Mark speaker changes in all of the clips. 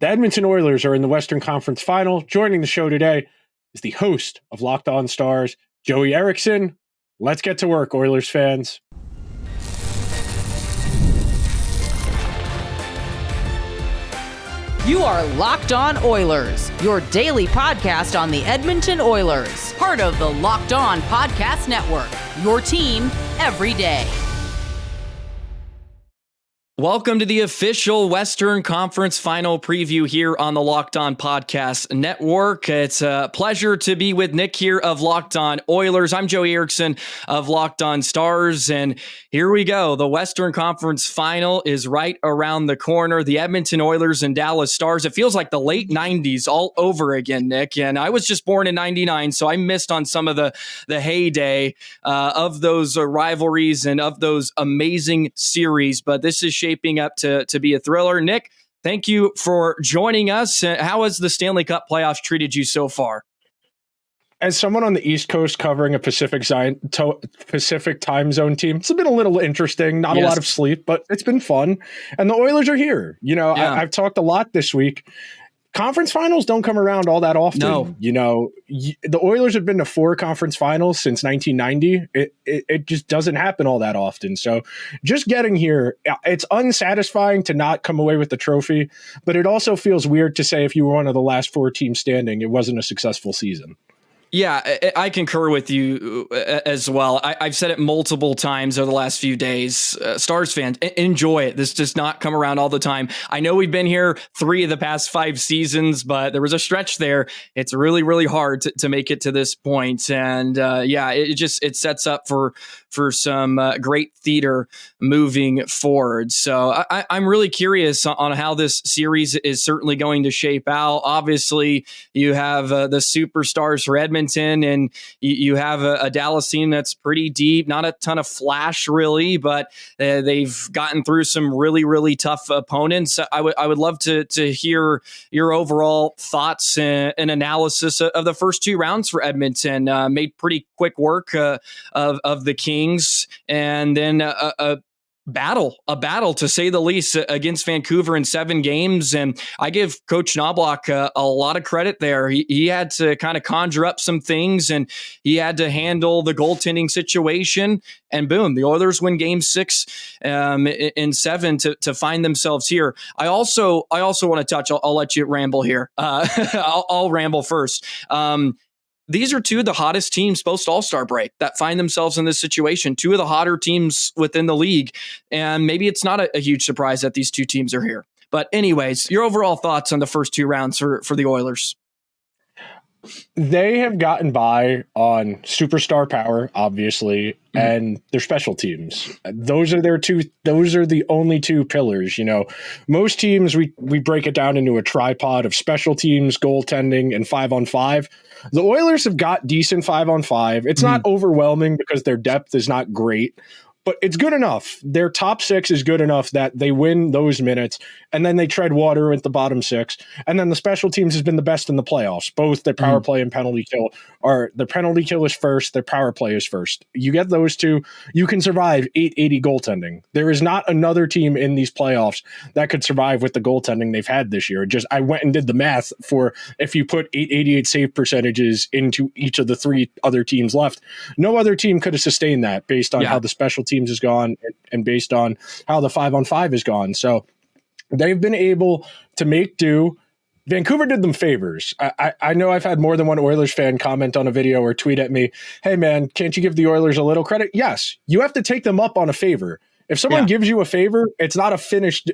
Speaker 1: The Edmonton Oilers are in the Western Conference Final. Joining the show today is the host of Locked On Stars, Joey Erikson. Let's get to work, Oilers fans.
Speaker 2: You are Locked On Oilers, your daily podcast on the Edmonton Oilers, part of the Locked On Podcast Network, your team every day.
Speaker 3: Welcome to the official Western Conference Final preview here on the Locked On Podcast Network. It's a pleasure to be with Nick here of Locked On Oilers. I'm Joey Erikson of Locked On Stars, and here we go. The Western Conference Final is right around the corner. The Edmonton Oilers and Dallas Stars. It feels like the late 90s all over again, Nick, and I was just born in 99, so I missed on some of the heyday of those rivalries and of those amazing series, but this is shaping up to be a thriller. Nick, thank you for joining us. How has the Stanley Cup playoffs treated you so far?
Speaker 1: As someone on the East Coast covering a Pacific time zone team, it's been a little interesting. Not a lot of sleep, but it's been fun. And the Oilers are here. You know, I've talked a lot this week. Conference finals don't come around all that often. No. You know, the Oilers have been to 4 conference finals since 1990. It just doesn't happen all that often. So just getting here, it's unsatisfying to not come away with the trophy, but it also feels weird to say if you were one of the last 4 teams standing, it wasn't a successful season.
Speaker 3: Yeah, I concur with you as well. I've said it multiple times over the last few days. Stars fans, enjoy it. This does not come around all the time. I know we've been here 3 of the past 5 seasons, but there was a stretch there. It's really, really hard to make it to this point. And it sets up for some great theater moving forward. So I'm really curious on how this series is certainly going to shape out. Obviously, you have the superstars for Edmonton, and you have a Dallas team that's pretty deep, not a ton of flash really, but they've gotten through some really, really tough opponents. I would love to hear your overall thoughts and analysis of the first 2 rounds for Edmonton. Made pretty quick work of the Kings, and then a battle to say the least against Vancouver in 7 games. And I give Coach Knobloch a lot of credit there. He had to kind of conjure up some things, and he had to handle the goaltending situation, and boom, the Oilers win game 6 in 7 to find themselves here. I also want to touch, I'll let you ramble here. I'll ramble first. These are 2 of the hottest teams post All-Star break that find themselves in this situation. 2 of the hotter teams within the league. And maybe it's not a huge surprise that these 2 teams are here. But anyways, your overall thoughts on the first 2 rounds for the Oilers?
Speaker 1: They have gotten by on superstar power, obviously, and their special teams. Those are the only 2 pillars. You know, most teams, we break it down into a tripod of special teams, goaltending, and 5-on-5. The Oilers have got decent 5-on-5. It's not overwhelming because their depth is not great, but it's good enough. Their top 6 is good enough that they win those minutes, and then they tread water at the bottom 6. And then the special teams has been the best in the playoffs. Both their power play and penalty kill are their penalty kill is first, their power play is first. You get those 2, you can survive 880 goaltending. There is not another team in these playoffs that could survive with the goaltending they've had this year. I went and did the math for if you put 888 save percentages into each of the 3 other teams left. No other team could have sustained that based on how the special teams has gone and based on how the 5-on-5 has gone. So they've been able to make do. Vancouver did them favors. I know I've had more than one Oilers fan comment on a video or tweet at me, hey man, can't you give the Oilers a little credit? Yes, you have to take them up on a favor. If someone gives you a favor, it's not a finished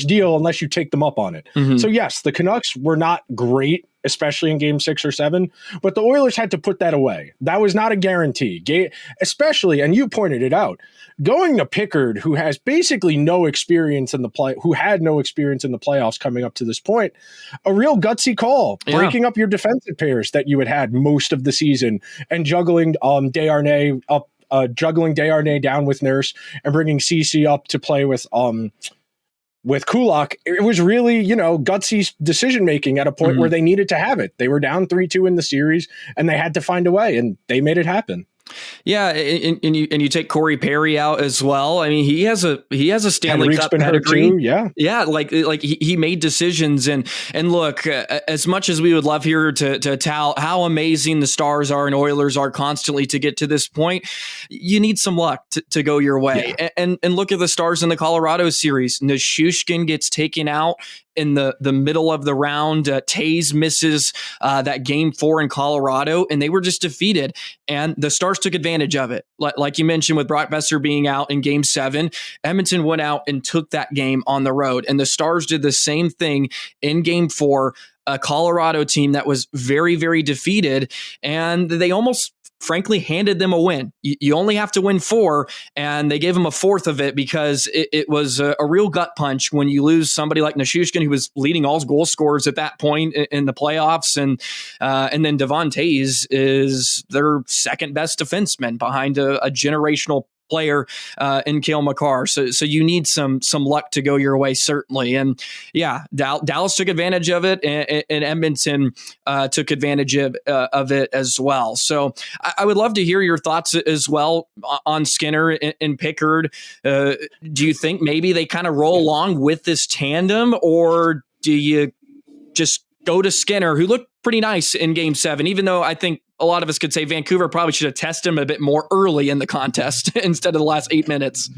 Speaker 1: deal unless you take them up on it. So yes, the Canucks were not great, especially in game 6 or 7, but the Oilers had to put that away. That was not a guarantee. Especially, and you pointed it out, going to Pickard, who has basically no experience in the playoffs coming up to this point, a real gutsy call, breaking up your defensive pairs that you had most of the season and juggling Desharnais up. Juggling Desharnais down with Nurse and bringing CC up to play with Kulak. It was really, gutsy decision-making at a point where they needed to have it. They were down 3-2 in the series, and they had to find a way, and they made it happen.
Speaker 3: Yeah, and you take Corey Perry out as well. I mean, he has a Stanley
Speaker 1: Henrique's
Speaker 3: Cup
Speaker 1: been hurt
Speaker 3: pedigree.
Speaker 1: too, yeah.
Speaker 3: Yeah, like he made decisions and look, as much as we would love here to tout how amazing the Stars are and Oilers are constantly to get to this point, you need some luck to go your way. Yeah. And look at the Stars in the Colorado series. Nichushkin gets taken out in the middle of the round. Taves misses that game 4 in Colorado, and they were just defeated. And the Stars took advantage of it. Like you mentioned with Brock Besser being out in game 7, Edmonton went out and took that game on the road. And the Stars did the same thing in game 4, a Colorado team that was very, very defeated. And they almost frankly handed them a win. You only have to win 4, and they gave them a 4th of it because it was a real gut punch when you lose somebody like Nichushkin, who was leading all goal scorers at that point in the playoffs, and then Devon Taves is their second best defenseman behind a generational player in Cale Makar. So you need some luck to go your way, certainly. And yeah, Dallas took advantage of it, and Edmonton took advantage of it as well. So I would love to hear your thoughts as well on Skinner and Pickard. Do you think maybe they kind of roll along with this tandem, or do you just go to Skinner, who looked pretty nice in game 7, even though I think a lot of us could say Vancouver probably should have tested him a bit more early in the contest instead of the last 8 minutes?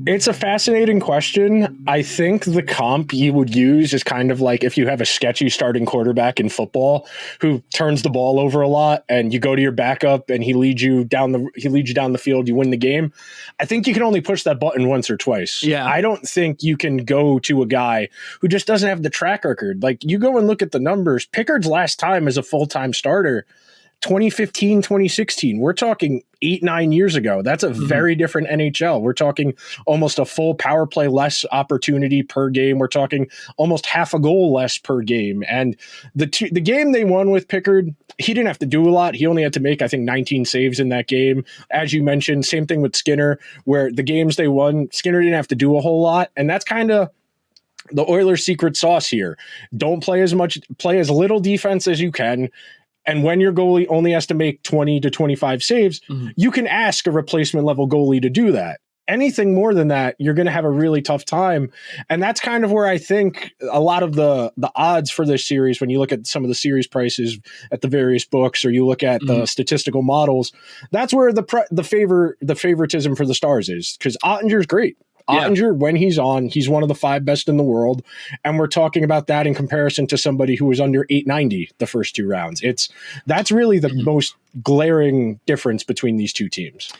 Speaker 1: It's a fascinating question. I think the comp you would use is kind of like if you have a sketchy starting quarterback in football who turns the ball over a lot, and you go to your backup and he leads you down the field, you win the game. I think you can only push that button once or twice.
Speaker 3: Yeah.
Speaker 1: I don't think you can go to a guy who just doesn't have the track record. Like, you go and look at the numbers. Pickard's last time as a full-time starter, 2015, 2016. We're talking 8-9 years ago. That's a very different NHL. We're talking almost a full power play less opportunity per game. We're talking almost half a goal less per game. And the game they won with Pickard, he didn't have to do a lot. He only had to make, I think, 19 saves in that game. As you mentioned, same thing with Skinner, where the games they won, Skinner didn't have to do a whole lot. And that's kind of the Oilers' secret sauce here. Don't play as little defense as you can. And when your goalie only has to make 20 to 25 saves, you can ask a replacement level goalie to do that. Anything more than that, you're going to have a really tough time. And that's kind of where I think a lot of the odds for this series, when you look at some of the series prices at the various books, or you look at the statistical models, that's where the favoritism for the Stars is, because Ottinger's great. Ottinger, when he's on, he's one of the 5 best in the world. And we're talking about that in comparison to somebody who was under 890 the first 2 rounds. That's really the most glaring difference between these two teams.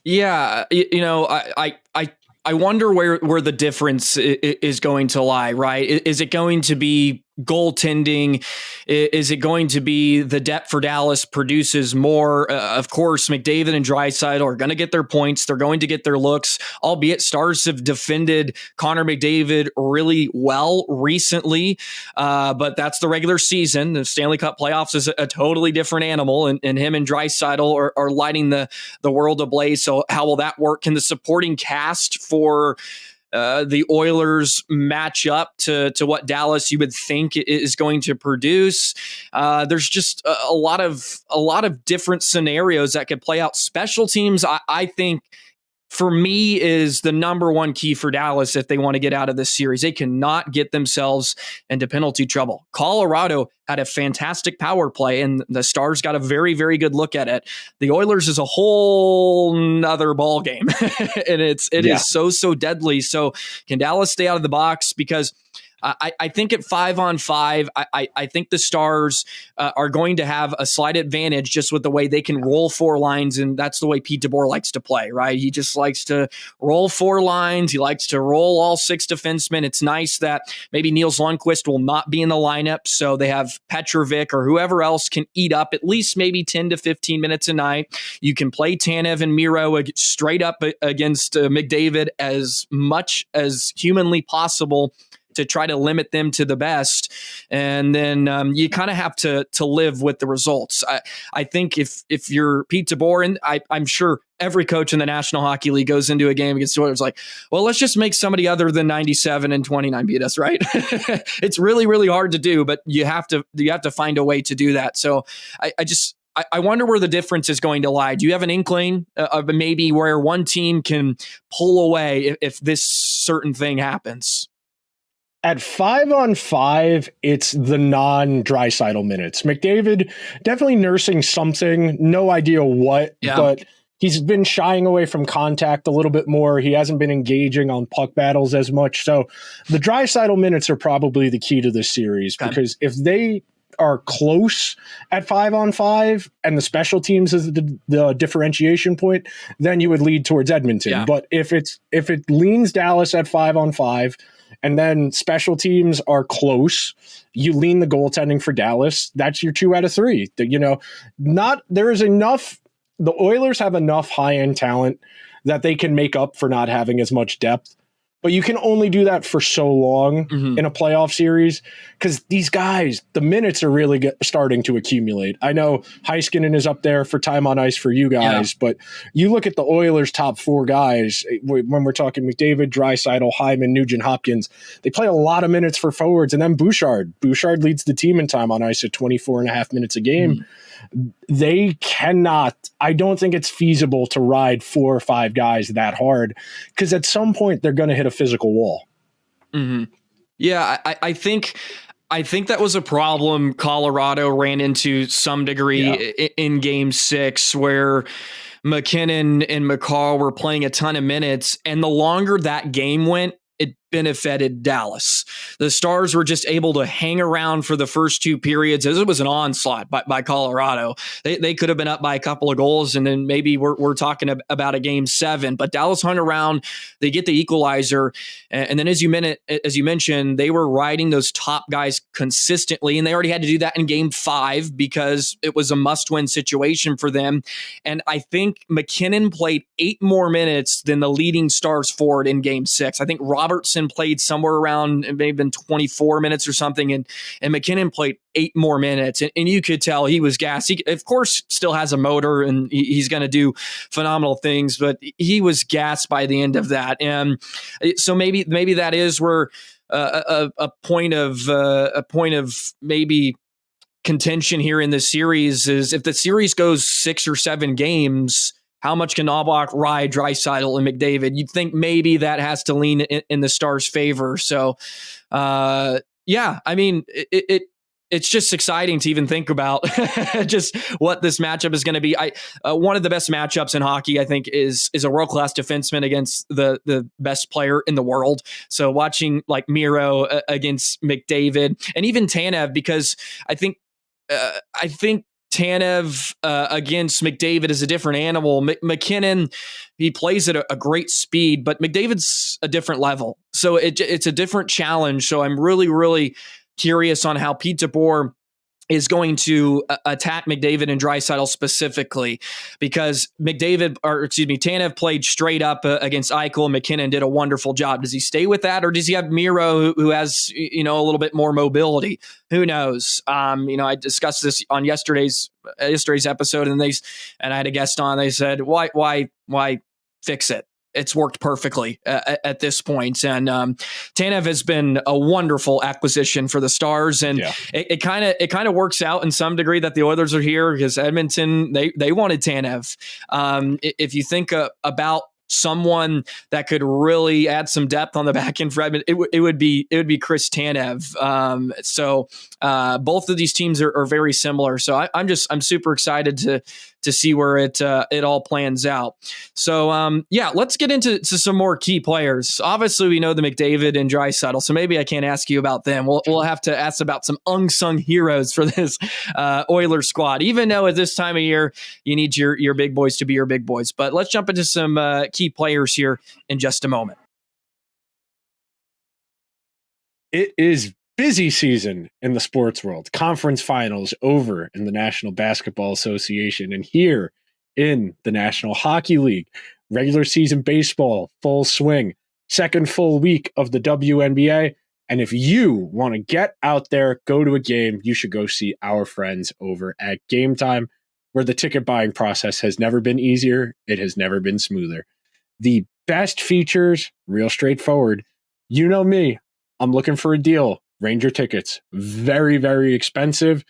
Speaker 3: Yeah. I wonder where the difference is going to lie, right? Is it going to be goaltending? Is it going to be the depth for Dallas produces more? Of course, McDavid and Draisaitl are going to get their points. They're going to get their looks, albeit Stars have defended Connor McDavid really well recently. But that's the regular season. The Stanley Cup playoffs is a totally different animal, and him and Draisaitl are lighting the world ablaze. So how will that work? Can the supporting cast for the Oilers match up to what Dallas you would think is going to produce? There's just a lot of different scenarios that could play out. Special teams, I think, for me, is the number one key for Dallas if they want to get out of this series. They cannot get themselves into penalty trouble. Colorado had a fantastic power play, and the Stars got a very, very good look at it. The Oilers is a whole nother ball game, and it is so deadly. So can Dallas stay out of the box? Because I think at 5-on-5, I think the Stars are going to have a slight advantage just with the way they can roll 4 lines, and that's the way Pete DeBoer likes to play, right? He just likes to roll 4 lines. He likes to roll all 6 defensemen. It's nice that maybe Niels Lundqvist will not be in the lineup, so they have Petrovic or whoever else can eat up at least maybe 10 to 15 minutes a night. You can play Tanev and Miro straight up against McDavid as much as humanly possible to try to limit them to the best. And then you kind of have to live with the results. I think if you're Pete DeBoer, and I'm sure every coach in the National Hockey League goes into a game against the Oilers like, well, let's just make somebody other than 97 and 29 beat us, right? It's really, really hard to do, but you have to find a way to do that. So I just I wonder where the difference is going to lie. Do you have an inkling of maybe where one team can pull away if this certain thing happens?
Speaker 1: At 5-on-5, it's the non-Draisaitl minutes. McDavid definitely nursing something, no idea what, but he's been shying away from contact a little bit more. He hasn't been engaging on puck battles as much. So the Draisaitl minutes are probably the key to this series, because if they are close at 5-on-5 and the special teams is the differentiation point, then you would lead towards Edmonton. Yeah. But if it leans Dallas at 5-on-5, and then special teams are close, you lean the goaltending for Dallas. That's your 2 out of 3. There is enough. The Oilers have enough high-end talent that they can make up for not having as much depth. But you can only do that for so long in a playoff series, because these guys, the minutes are really starting to accumulate. I know Heiskanen is up there for time on ice for you guys, but you look at the Oilers' top 4 guys, when we're talking McDavid, Draisaitl, Hyman, Nugent-Hopkins, they play a lot of minutes for forwards. And then Bouchard. Bouchard leads the team in time on ice at 24.5 minutes a game. They cannot, I don't think it's feasible to ride 4 or 5 guys that hard, because at some point they're going to hit a physical wall.
Speaker 3: Yeah, I think that was a problem Colorado ran into some degree in Game 6, where McKinnon and McCall were playing a ton of minutes, and the longer that game went, it benefited Dallas. The Stars were just able to hang around for the first 2 periods, as it was an onslaught by Colorado. They could have been up by a couple of goals, and then maybe we're talking about a Game 7. But Dallas hung around. They get the equalizer, and then as you mentioned, they were riding those top guys consistently, and they already had to do that in Game 5 because it was a must-win situation for them. And I think McKinnon played 8 more minutes than the leading Stars forward in Game 6. I think Robertson played somewhere around, it may have been 24 minutes or something, and McKinnon played 8 more minutes, and you could tell he was gassed. He, of course, still has a motor, and he's going to do phenomenal things, but he was gassed by the end of that. And so maybe that is where a point of maybe contention here in this series is, if the series goes 6 or 7 games, how much can Knoblauch ride Draisaitl and McDavid? You'd think maybe that has to lean in the Stars' favor. So, I mean, it's just exciting to even think about just what this matchup is going to be. One of the best matchups in hockey, I think, is a world-class defenseman against the best player in the world. So watching like Miro against McDavid, and even Tanev, because I think Tanev against McDavid is a different animal. McKinnon, he plays at a great speed, but McDavid's a different level. So it's a different challenge. So I'm really, really curious on how Pete DeBoer is going to attack McDavid and Draisaitl specifically, because Tanev played straight up against Eichel. McKinnon did a wonderful job. Does he stay with that, or does he have Miro, who has a little bit more mobility? Who knows? I discussed this on yesterday's episode, and I had a guest on. They said, why fix it? It's worked perfectly at this point. And Tanev has been a wonderful acquisition for the Stars. And it kind of works out in some degree that the Oilers are here, because Edmonton, they wanted Tanev. If you think about someone that could really add some depth on the back end for Edmonton, it would be Chris Tanev. So both of these teams are very similar. So I'm super excited to see where it all plans out. So let's get into some more key players. Obviously, we know the McDavid and Draisaitl, so maybe I can't ask you about them. We'll have to ask about some unsung heroes for this Oilers squad. Even though at this time of year you need your big boys to be your big boys. But let's jump into some key players here in just a moment.
Speaker 1: It is busy season in the sports world. Conference finals over in the National Basketball Association, and here in the National Hockey League, regular season baseball full swing, second full week of the WNBA. And if you want to get out there, go to a game, you should go see our friends over at Game Time, where the ticket buying process has never been easier. It has never been smoother. The best features, real straightforward. You know me, I'm looking for a deal. Ranger tickets, very, very expensive.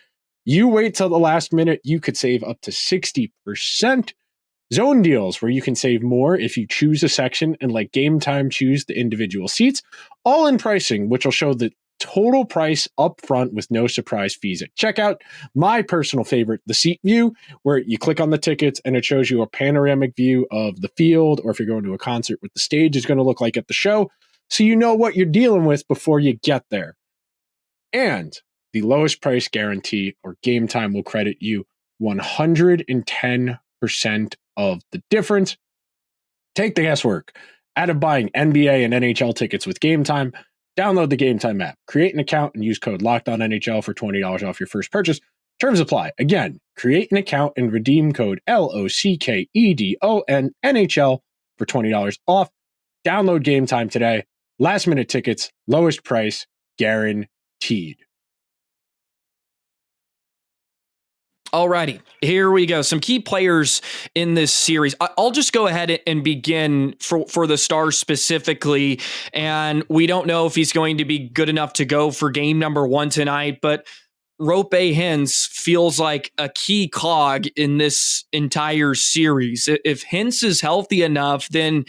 Speaker 1: You wait till the last minute, you could save up to 60%. Zone deals, where you can save more if you choose a section and let Game Time choose the individual seats. All in pricing, which will show the total price up front with no surprise fees at checkout. My personal favorite, the seat view, where you click on the tickets and it shows you a panoramic view of the field, or if you're going to a concert, what the stage is going to look like at the show, so you know what you're dealing with before you get there. And the lowest price guarantee, or Game Time, will credit you 110% of the difference. Take the guesswork out of buying NBA and NHL tickets with Game Time. Download the Game Time app, create an account, and use code LOCKEDONNHL for $20 off your first purchase. Terms apply. Again, create an account and redeem code LOCKEDONNHL for $20 off. Download Game Time today. Last minute tickets, lowest price, guaranteed.
Speaker 3: Alrighty, here we go. Some key players in this series. I'll just go ahead and begin for the Stars specifically. And we don't know if he's going to be good enough to go for game number 1 tonight, but Roope Hintz feels like a key cog in this entire series. If Hintz is healthy enough, then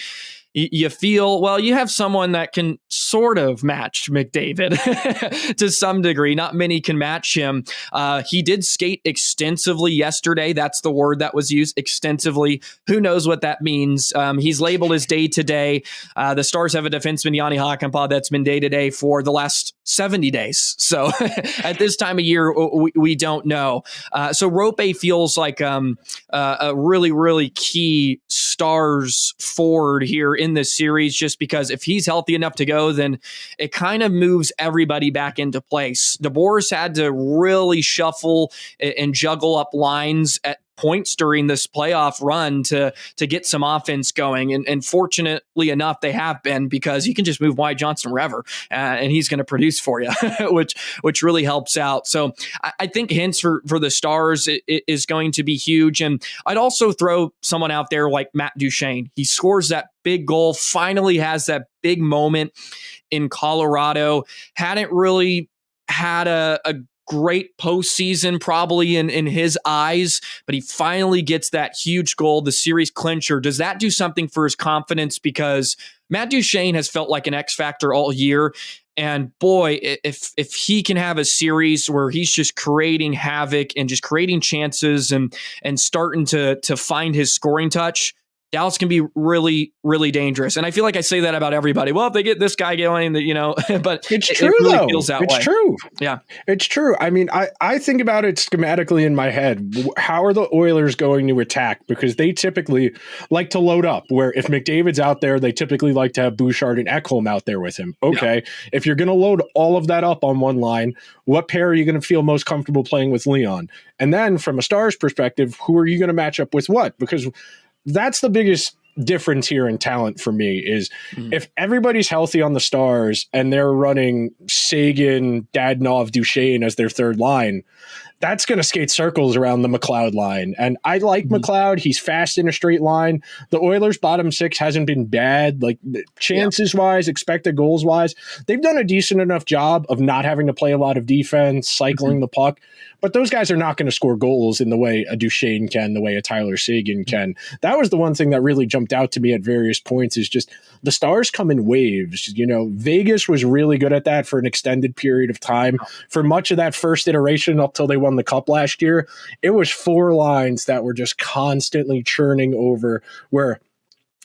Speaker 3: you feel, well, you have someone that can sort of match McDavid to some degree. Not many can match him. He did skate extensively yesterday. That's the word that was used, extensively. Who knows what that means? He's labeled as day-to-day. The Stars have a defenseman, Jani Hakanpää, that's been day-to-day for the last 70 days. So at this time of year, we don't know. So Roope feels like a really, really key Stars forward here in this series, just because if he's healthy enough to go, then it kind of moves everybody back into place. DeBoer's had to really shuffle and juggle up lines at points during this playoff run to get some offense going. And fortunately enough, they have been, because you can just move Wyatt Johnston wherever and he's going to produce for you, which really helps out. So I think Hintz for the Stars is going to be huge. And I'd also throw someone out there like Matt Duchene. He scores that big goal, finally has that big moment in Colorado. Hadn't really had a great postseason probably in his eyes, but he finally gets that huge goal, the series clincher. Does that do something for his confidence? Because Matt Duchene has felt like an X factor all year. And boy, if he can have a series where he's just creating havoc and just creating chances and starting to find his scoring touch, Dallas can be really, really dangerous. And I feel like I say that about everybody. Well, if they get this guy going, but
Speaker 1: it's true,
Speaker 3: it really
Speaker 1: though.
Speaker 3: feels that
Speaker 1: it's
Speaker 3: way.
Speaker 1: True.
Speaker 3: Yeah.
Speaker 1: It's true. I mean, I think about it schematically in my head. How are the Oilers going to attack? Because they typically like to load up, where if McDavid's out there, they typically like to have Bouchard and Ekholm out there with him. Okay. Yeah. If you're going to load all of that up on one line, what pair are you going to feel most comfortable playing with Leon? And then from a Stars perspective, who are you going to match up with what? Because that's the biggest difference here in talent for me is if everybody's healthy on the Stars and they're running Sagan, Dadonov, Duchene as their third line, that's going to skate circles around the McLeod line. And I like McLeod. He's fast in a straight line. The Oilers' bottom six hasn't been bad. Like chances-wise, expected goals-wise, they've done a decent enough job of not having to play a lot of defense, cycling the puck. But those guys are not going to score goals in the way a Duchene can, the way a Tyler Sagan can. That was the one thing that really jumped out to me at various points is just the Stars come in waves. Vegas was really good at that for an extended period of time. For much of that first iteration up till they won the Cup last year, it was four lines that were just constantly churning over, where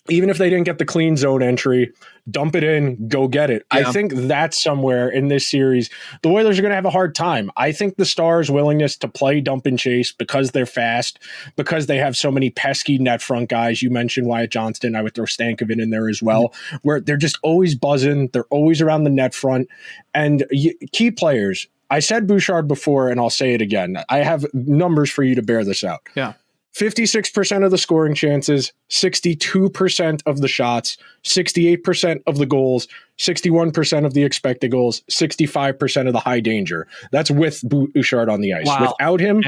Speaker 1: even if they didn't get the clean zone entry, dump it in, go get it. Yeah. I think that's somewhere in this series, the Oilers are going to have a hard time. I think the Stars' willingness to play dump and chase because they're fast, because they have so many pesky net front guys. You mentioned Wyatt Johnston. I would throw Stankoven in there as well, where they're just always buzzing. They're always around the net front. And key players, I said Bouchard before, and I'll say it again. I have numbers for you to bear this out.
Speaker 3: Yeah.
Speaker 1: 56% of the scoring chances, 62% of the shots, 68% of the goals, 61% of the expected goals, 65% of the high danger. That's with Bouchard on the ice.
Speaker 3: Wow.
Speaker 1: Without him,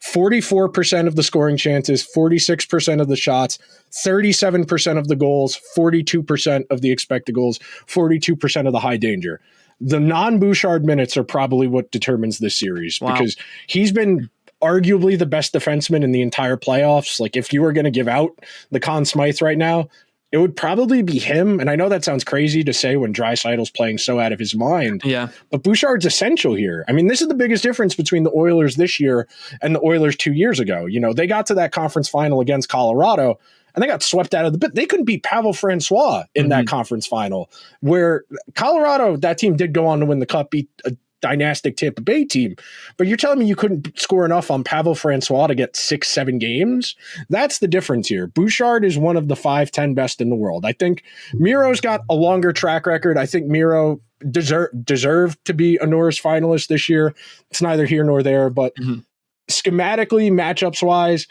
Speaker 1: 44% of the scoring chances, 46% of the shots, 37% of the goals, 42% of the expected goals, 42% of the high danger. the non-Bouchard minutes are probably what determines this series because he's been arguably the best defenseman in the entire playoffs. Like if you were going to give out the Conn Smythe right now, it would probably be him. And I know that sounds crazy to say when Draisaitl's playing so out of his mind.
Speaker 3: Yeah.
Speaker 1: But Bouchard's essential here. I mean, this is the biggest difference between the Oilers this year and the Oilers 2 years ago. You know, they got to that conference final against Colorado and they got swept out of the bit. They couldn't beat Pavel Francois in that conference final, where Colorado, that team did go on to win the cup, beat a dynastic Tampa Bay team. But you're telling me you couldn't score enough on Pavel Francois to get 6-7 games? That's the difference here. Bouchard is one of the 5-10 best in the world. I think Miro's got a longer track record. I think Miro deserved to be a Norris finalist this year. It's neither here nor there, but schematically, matchups wise,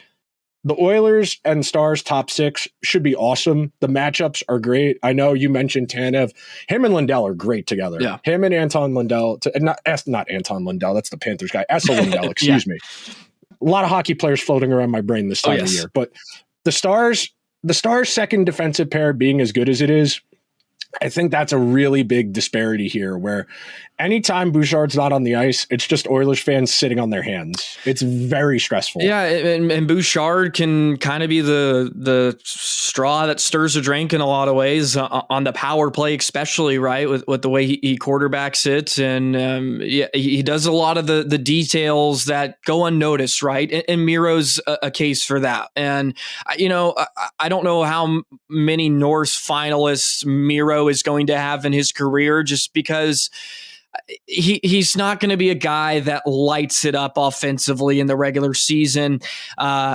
Speaker 1: the Oilers and Stars top 6 should be awesome. The matchups are great. I know you mentioned Tanev. Him and Lindell are great together. Yeah. Him and Anton Lindell, not Anton Lindell, that's the Panthers guy. Essa Lindell, excuse me. A lot of hockey players floating around my brain this time of year. But the Stars' second defensive pair being as good as it is, I think that's a really big disparity here where anytime Bouchard's not on the ice, it's just Oilers fans sitting on their hands. It's very stressful.
Speaker 3: Yeah, and Bouchard can kind of be the straw that stirs the drink in a lot of ways on the power play, especially, right, with the way he quarterbacks it. And he does a lot of the details that go unnoticed, right? And Miro's a case for that. And, you know, I don't know how many Norris finalists Miro is going to have in his career just because he's not going to be a guy that lights it up offensively in the regular season.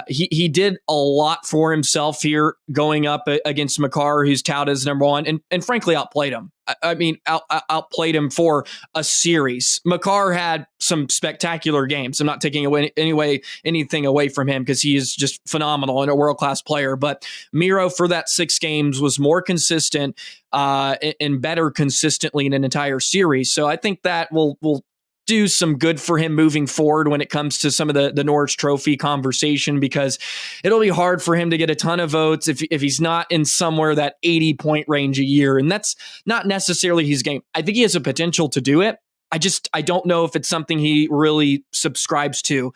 Speaker 3: He did a lot for himself here going up against Makar, who's touted as number one, and frankly outplayed him. I mean, outplayed him for a series. Makar had some spectacular games. I'm not taking anything away from him because he is just phenomenal and a world-class player. But Miro for that 6 games was more consistent and better consistently in an entire series. So I think that will do some good for him moving forward when it comes to some of the Norris Trophy conversation, because it'll be hard for him to get a ton of votes if he's not in somewhere that 80-point range a year. And that's not necessarily his game. I think he has a potential to do it. I don't know if it's something he really subscribes to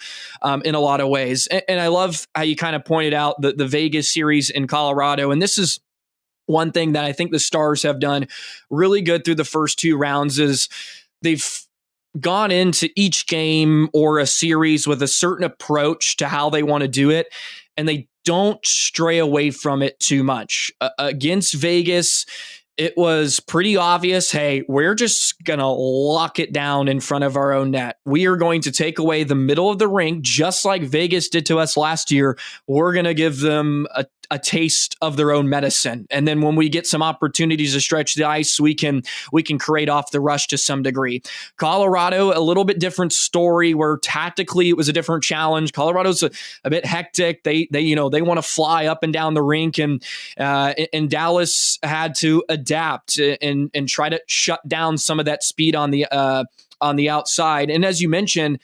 Speaker 3: in a lot of ways. And I love how you kind of pointed out the Vegas series in Colorado. And this is one thing that I think the Stars have done really good through the first 2 rounds is they've gone into each game or a series with a certain approach to how they want to do it, and they don't stray away from it too much. Against Vegas, it was pretty obvious, hey, we're just going to lock it down in front of our own net. We are going to take away the middle of the rink, just like Vegas did to us last year. We're going to give them a taste of their own medicine. And then when we get some opportunities to stretch the ice, we can create off the rush to some degree. Colorado, a little bit different story where tactically it was a different challenge. Colorado's a bit hectic. They want to fly up and down the rink, and Dallas had to adapt and try to shut down some of that speed on the outside. And as you mentioned,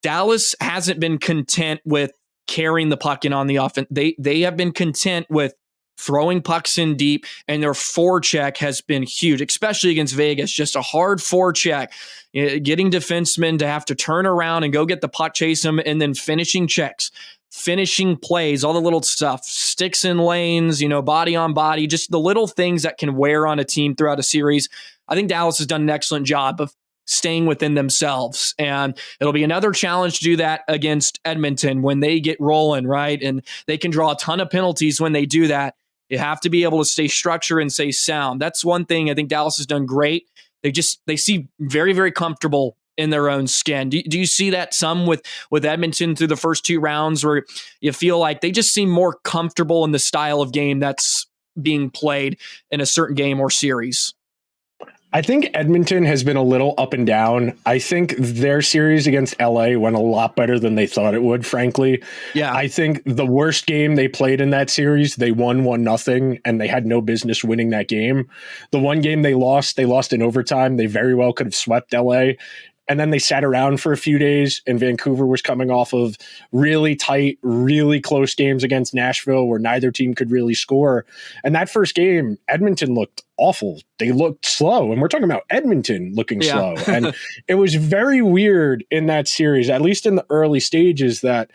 Speaker 3: Dallas hasn't been content with carrying the puck in on the offense. They have been content with throwing pucks in deep, and their forecheck has been huge, especially against Vegas. Just a hard forecheck, getting defensemen to have to turn around and go get the puck, chase them, and then finishing checks, finishing plays, all the little stuff, sticks in lanes, body on body, just the little things that can wear on a team throughout a series. I think Dallas has done an excellent job of staying within themselves. And it'll be another challenge to do that against Edmonton when they get rolling, right? And they can draw a ton of penalties when they do that. You have to be able to stay structured and stay sound. That's one thing I think Dallas has done great. They seem very, very comfortable in their own skin. Do you see that some with Edmonton through the first 2 rounds, where you feel like they just seem more comfortable in the style of game that's being played in a certain game or series?
Speaker 1: I think Edmonton has been a little up and down. I think their series against LA went a lot better than they thought it would, frankly. Yeah. I think the worst game they played in that series, they won 1-0, and they had no business winning that game. The one game they lost in overtime. They very well could have swept LA. and then they sat around for a few days, and Vancouver was coming off of really tight, really close games against Nashville where neither team could really score. And that first game, Edmonton looked awful. They looked slow, and we're talking about Edmonton looking slow. And it was very weird in that series, at least in the early stages, that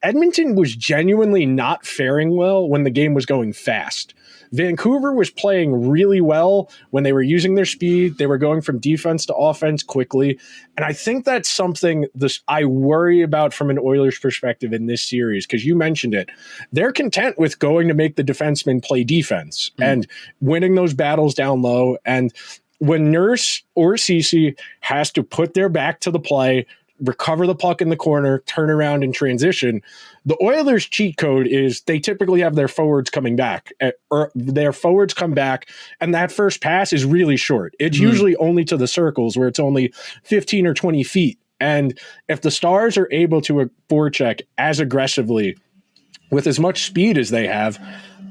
Speaker 1: Edmonton was genuinely not faring well when the game was going fast. Vancouver was playing really well when they were using their speed. They were going from defense to offense quickly. And I think that's something I worry about from an Oilers perspective in this series, because you mentioned it. They're content with going to make the defensemen play defense and winning those battles down low. And when Nurse or Ceci has to put their back to the play, recover the puck in the corner, turn around and transition, the Oilers' cheat code is they typically have their forwards coming back, or their forwards come back, and that first pass is really short. It's usually only to the circles where it's only 15 or 20 feet. And if the Stars are able to forecheck as aggressively with as much speed as they have,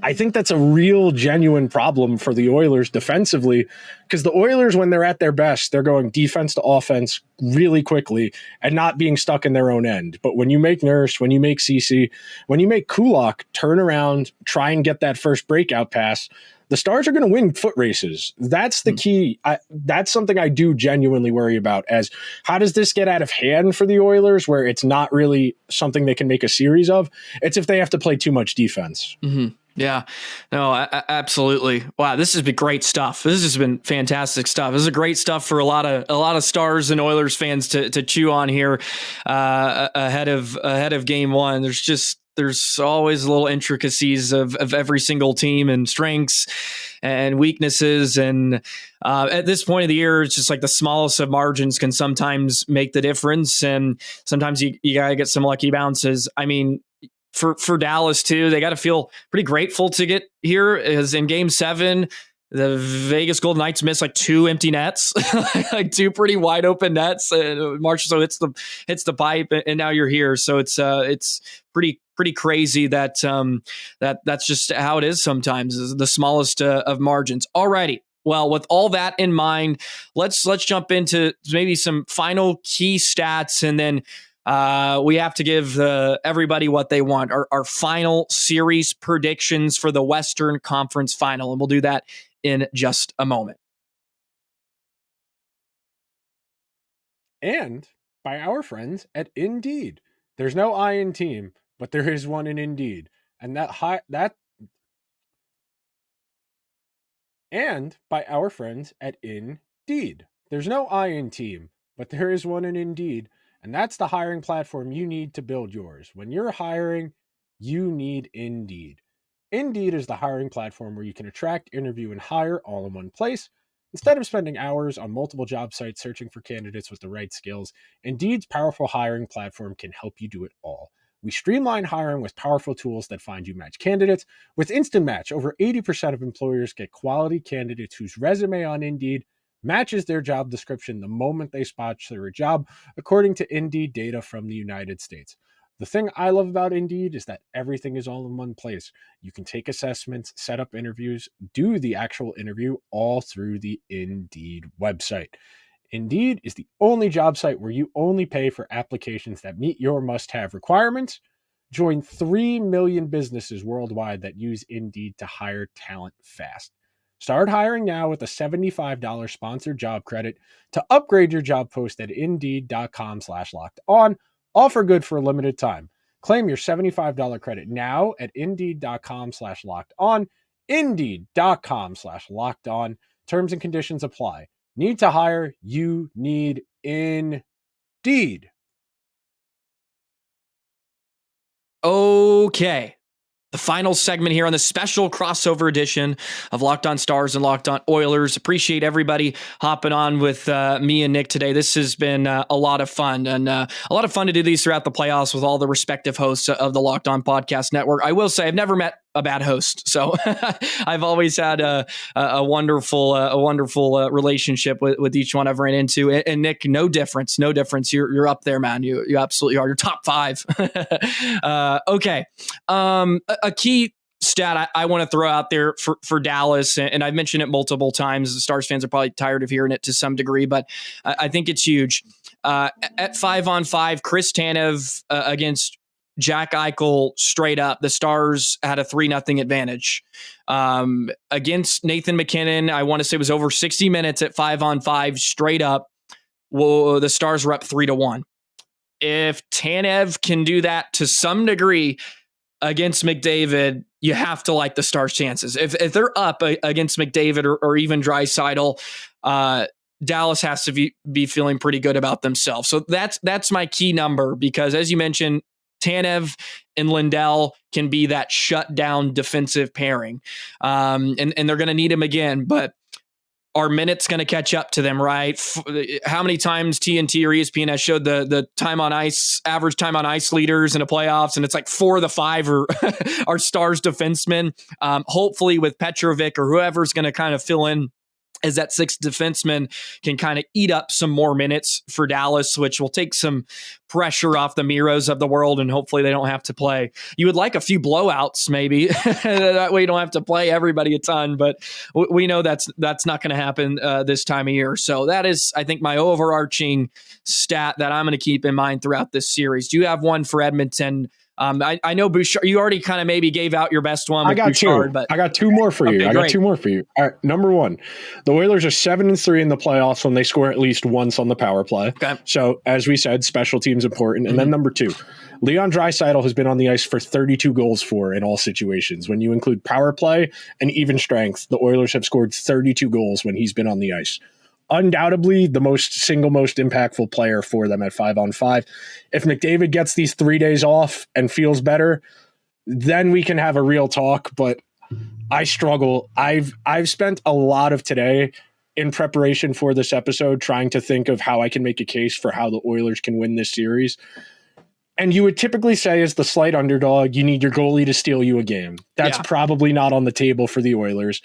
Speaker 1: I think that's a real genuine problem for the Oilers defensively, because the Oilers, when they're at their best, they're going defense to offense really quickly and not being stuck in their own end. But when you make Nurse, when you make Ceci, when you make Kulak turn around, try and get that first breakout pass, the Stars are going to win foot races. That's the key. That's something I do genuinely worry about, as how does this get out of hand for the Oilers where it's not really something they can make a series of? It's if they have to play too much defense.
Speaker 3: Mm-hmm. Yeah, no, absolutely. Wow, this has been great stuff. This has been fantastic stuff. This is great stuff for a lot of Stars and Oilers fans to chew on here ahead of game one. There's always little intricacies of every single team and strengths and weaknesses. And at this point of the year, it's just like the smallest of margins can sometimes make the difference. And sometimes you got to get some lucky bounces. I mean, for Dallas too, they got to feel pretty grateful to get here, as in game 7, the Vegas Golden Knights missed like 2 empty nets, like 2 pretty wide open nets. Marchessault hits the pipe, and now you're here. So it's pretty crazy that that's just how it is sometimes, is the smallest of margins. Alrighty. Well, with all that in mind, let's jump into maybe some final key stats, and then we have to give everybody what they want, our final series predictions for the Western Conference Final, and we'll do that in just a moment.
Speaker 1: And by our friends at Indeed. There's no I in team, but there is one in Indeed. And and by our friends at Indeed. There's no I in team, but there is one in Indeed. And that's the hiring platform you need to build yours. When you're hiring, you need Indeed. Indeed is the hiring platform where you can attract, interview, and hire all in one place. Instead of spending hours on multiple job sites searching for candidates with the right skills, Indeed's powerful hiring platform can help you do it all. We streamline hiring with powerful tools that find you match candidates. With Instant Match, over 80% of employers get quality candidates whose resume on Indeed matches their job description the moment they spot their job, according to Indeed data from the United States. The thing I love about Indeed is that everything is all in one place. You can take assessments, set up interviews, do the actual interview, all through the Indeed website. Indeed is the only job site where you only pay for applications that meet your must-have requirements. Join 3 million businesses worldwide that use Indeed to hire talent fast. Start hiring now with a $75 sponsored job credit to upgrade your job post at Indeed.com/locked-on. Offer good for a limited time. Claim your $75 credit now at Indeed.com/locked-on. Indeed.com/locked-on. Terms and conditions apply. Need to hire? You need Indeed.
Speaker 3: Okay. The final segment here on the special crossover edition of Locked On Stars and Locked On Oilers. Appreciate everybody hopping on with me and Nick today. This has been a lot of fun, and a lot of fun to do these throughout the playoffs with all the respective hosts of the Locked On Podcast Network. I will say I've never met a bad host, so I've always had a wonderful relationship with each one I've ran into. And Nick, no difference. You're up there, man. You absolutely are. You're top 5. Okay. A key stat I want to throw out there for Dallas, and I've mentioned it multiple times. The Stars fans are probably tired of hearing it to some degree, but I think it's huge. At 5-on-5, Chris Tanev against Jack Eichel straight up, the Stars had a 3-0 advantage. Against Nathan MacKinnon, I want to say it was over 60 minutes at 5-on-5 straight up. Well, the Stars were up 3-1. If Tanev can do that to some degree against McDavid, you have to like the Stars' chances. If they're up against McDavid or even Draisaitl, Dallas has to be feeling pretty good about themselves. So that's my key number, because as you mentioned, Tanev and Lindell can be that shutdown defensive pairing. And they're going to need him again, but are minutes going to catch up to them, right? How many times TNT or ESPN has showed the time on ice, average time on ice leaders in the playoffs, and it's like 4 of the 5 are Stars defensemen. Hopefully with Petrovic or whoever's going to kind of fill in as that 6th defenseman can kind of eat up some more minutes for Dallas, which will take some pressure off the Miros of the world, and hopefully they don't have to play. You would like a few blowouts, maybe. That way you don't have to play everybody a ton, but we know that's not going to happen this time of year. So that is, I think, my overarching stat that I'm going to keep in mind throughout this series. Do you have one for Edmonton? I know Bouchard, you already kind of maybe gave out your best one.
Speaker 1: I got
Speaker 3: Bouchard,
Speaker 1: two.
Speaker 3: But
Speaker 1: I got 2 more for you.
Speaker 3: Okay,
Speaker 1: I
Speaker 3: great.
Speaker 1: got 2 more for you. All right. Number 1, the Oilers are 7-3 in the playoffs when they score at least once on the power play.
Speaker 3: Okay.
Speaker 1: So as we said, special teams important. And then number 2, Leon Draisaitl has been on the ice for 32 goals for in all situations. When you include power play and even strength, the Oilers have scored 32 goals when he's been on the ice. Undoubtedly the most impactful player for them at 5-on-5. If McDavid gets these 3 days off and feels better, then we can have a real talk. But I struggle. I've spent a lot of today in preparation for this episode trying to think of how I can make a case for how the Oilers can win this series. And you would typically say, as the slight underdog, you need your goalie to steal you a game. That's probably not on the table for the Oilers.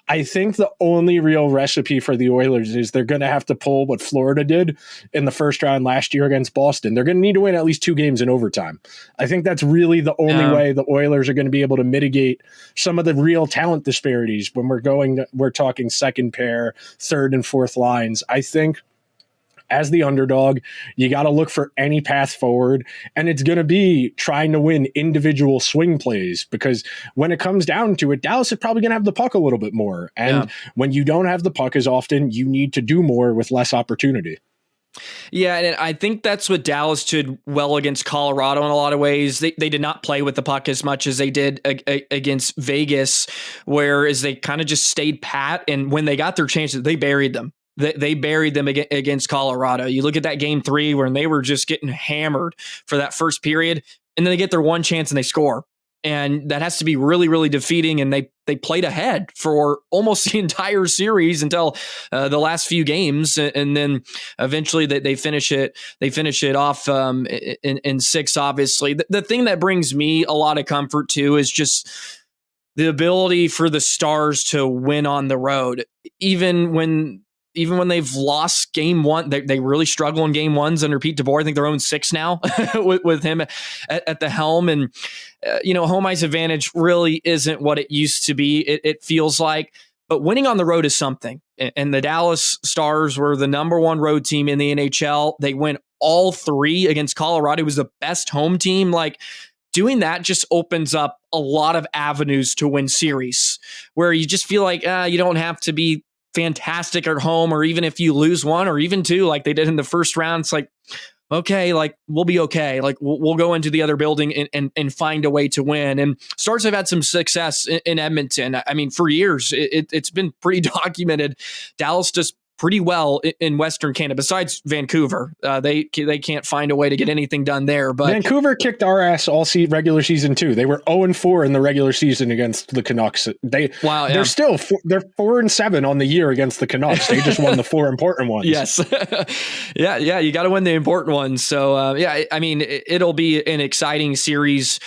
Speaker 1: I think the only real recipe for the Oilers is they're going to have to pull what Florida did in the first round last year against Boston. They're going to need to win at least 2 games in overtime. I think that's really the only way the Oilers are going to be able to mitigate some of the real talent disparities when we're talking second pair, third and fourth lines. I think as the underdog, you got to look for any path forward, and it's going to be trying to win individual swing plays, because when it comes down to it, Dallas is probably going to have the puck a little bit more. And when you don't have the puck as often, you need to do more with less opportunity.
Speaker 3: Yeah, and I think that's what Dallas did well against Colorado in a lot of ways. They did not play with the puck as much as they did against Vegas, whereas they kind of just stayed pat, and when they got their chances, they buried them. They buried them against Colorado. You look at that game 3 where they were just getting hammered for that first period, and then they get their one chance and they score. And that has to be really, really defeating. And they played ahead for almost the entire series until the last few games, and then eventually they finish it. They finish it off in 6. Obviously, the thing that brings me a lot of comfort too is just the ability for the Stars to win on the road, even when they've lost game 1, they really struggle in game 1s under Pete DeBoer. I think they're 0-6 now with him at the helm. And, home ice advantage really isn't what it used to be. It feels like, but winning on the road is something. And the Dallas Stars were the number 1 road team in the NHL. They win all 3 against Colorado. It was the best home team. Like, doing that just opens up a lot of avenues to win series where you just feel like you don't have to be fantastic at home, or even if you lose 1 or even 2 like they did in the first round, it's like, okay, like we'll be okay. Like we'll go into the other building and find a way to win. And Stars have had some success in Edmonton. I mean, for years, it's been pretty documented. Dallas just pretty well in Western Canada, besides Vancouver. They can't find a way to get anything done there. But
Speaker 1: Vancouver kicked our ass all regular season too. They were 0-4 in the regular season against the Canucks. They're 4-7 on the year against the Canucks. They just won the 4 important ones.
Speaker 3: Yes. yeah. You got to win the important ones. So I mean, it'll be an exciting series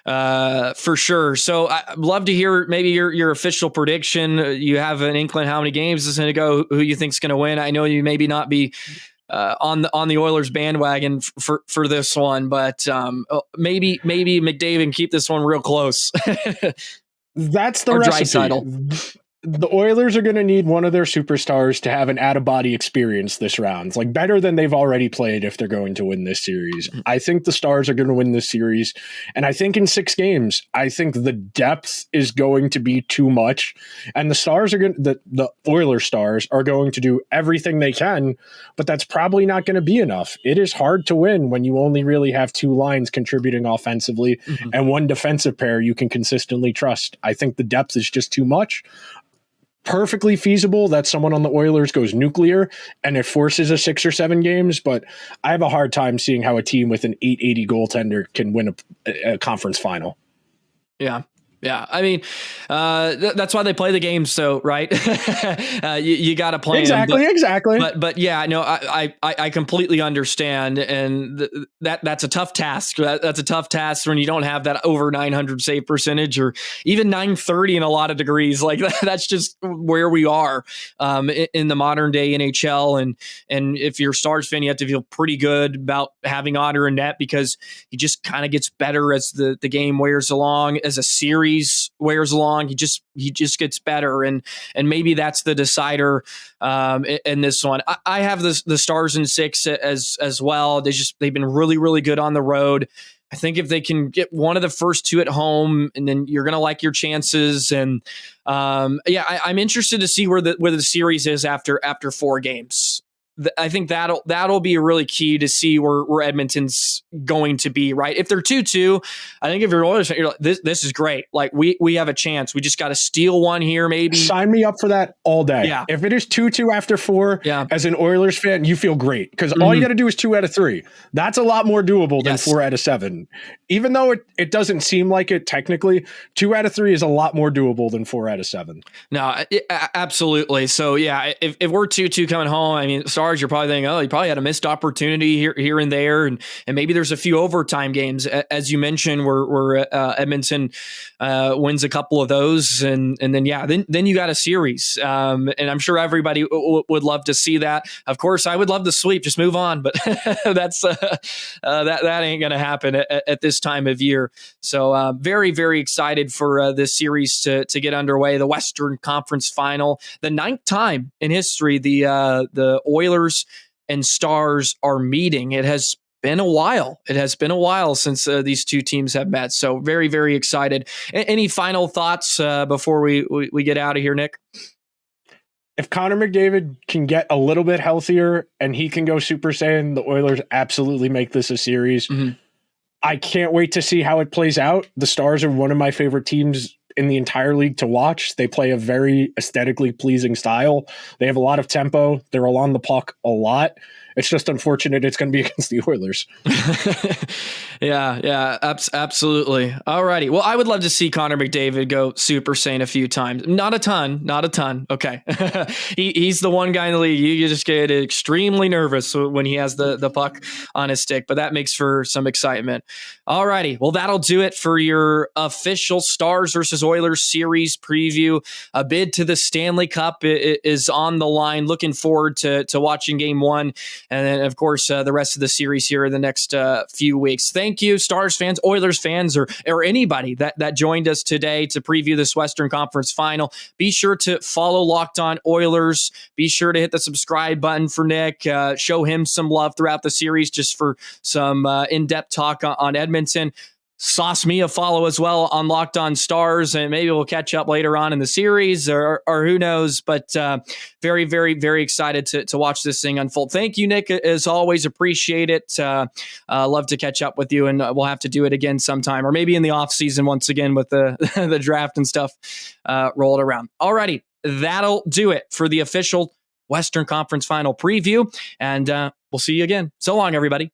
Speaker 3: for sure. So I'd love to hear maybe your official prediction. You have an inkling how many games is going to go, who you think's going to win. I know you maybe not be on the Oilers bandwagon for this one, but maybe McDavid can keep this one real close.
Speaker 1: That's the
Speaker 3: or
Speaker 1: recipe.
Speaker 3: Draisaitl.
Speaker 1: The Oilers are going to need one of their superstars to have an out-of-body experience this round, like better than they've already played if they're going to win this series. I think the Stars are going to win this series, and I think in 6 games, I think the depth is going to be too much, and the Oilers Stars are going to do everything they can, but that's probably not going to be enough. It is hard to win when you only really have 2 lines contributing offensively and one defensive pair you can consistently trust. I think the depth is just too much. Perfectly feasible that someone on the Oilers goes nuclear and it forces a 6 or 7 games, but I have a hard time seeing how a team with an 880 goaltender can win a conference final.
Speaker 3: Yeah. Yeah, I mean, that's why they play the games. So, right, you got to play
Speaker 1: exactly,
Speaker 3: them,
Speaker 1: exactly.
Speaker 3: But yeah, no, I completely understand, and that's a tough task. That's a tough task when you don't have that over 900 save percentage, or even 930 in a lot of degrees. Like that's just where we are in the modern day NHL. And if you're a Stars fan, you have to feel pretty good about having Otter in net, because he just kind of gets better as the game wears along, as a series wears along. He just gets better, and maybe that's the decider in this one. I have the Stars in 6 as well. They've been really, really good on the road. I think if they can get one of the first 2 at home, and then you're going to like your chances. And I'm interested to see where the series is after 4 games. I think that'll be really key to see where Edmonton's going to be, right? If they're 2-2, I think if you're Oilers, you're like, this is great. Like we have a chance. We just got to steal one here, maybe.
Speaker 1: Sign me up for that all day.
Speaker 3: Yeah.
Speaker 1: If it is 2-2 after 4, as an Oilers fan, you feel great, because all you got to do is 2 out of 3. That's a lot more doable than 4 out of 7. Even though it doesn't seem like it technically, 2 out of 3 is a lot more doable than 4 out of 7.
Speaker 3: No, absolutely. So yeah, if we're 2-2 coming home, I mean, Stars, you're probably thinking, oh, you probably had a missed opportunity here and there, and maybe there's a few overtime games, as you mentioned, where Edmonton wins a couple of those, and then you got a series, and I'm sure everybody would love to see that. Of course, I would love to sweep, just move on, but that's that ain't gonna happen at this time of year. So very, very excited for this series to get underway. The Western Conference Final, the 9th time in history the Oilers and Stars are meeting. It has been a while. It has been a while since these 2 teams have met. So very, very excited. Any final thoughts before we get out of here, Nick?
Speaker 1: If Connor McDavid can get a little bit healthier and he can go Super Saiyan, the Oilers absolutely make this a series. I can't wait to see how it plays out. The Stars are one of my favorite teams in the entire league to watch. They play a very aesthetically pleasing style. They have a lot of tempo. They're along the puck a lot. It's just unfortunate it's going to be against the Oilers.
Speaker 3: Yeah, absolutely. All righty. Well, I would love to see Connor McDavid go Super Saiyan a few times. Not a ton. Okay. He's the one guy in the league. You just get extremely nervous when he has the puck on his stick, but that makes for some excitement. All righty. Well, that'll do it for your official Stars versus Oilers series preview. A bid to the Stanley Cup is on the line. Looking forward to watching Game 1. And then, of course, the rest of the series here in the next few weeks. Thank you, Stars fans, Oilers fans, or anybody that joined us today to preview this Western Conference Final. Be sure to follow Locked On Oilers. Be sure to hit the subscribe button for Nick. Show him some love throughout the series, just for some in-depth talk on Edmonton. Sauce me a follow as well on Locked On Stars, and maybe we'll catch up later on in the series, or who knows. But very, very, very excited to watch this thing unfold. Thank you, Nick. As always, appreciate it. Love to catch up with you, and we'll have to do it again sometime, or maybe in the off season once again with the the draft and stuff rolled around. Alrighty, that'll do it for the official Western Conference Final preview, and we'll see you again. So long, everybody.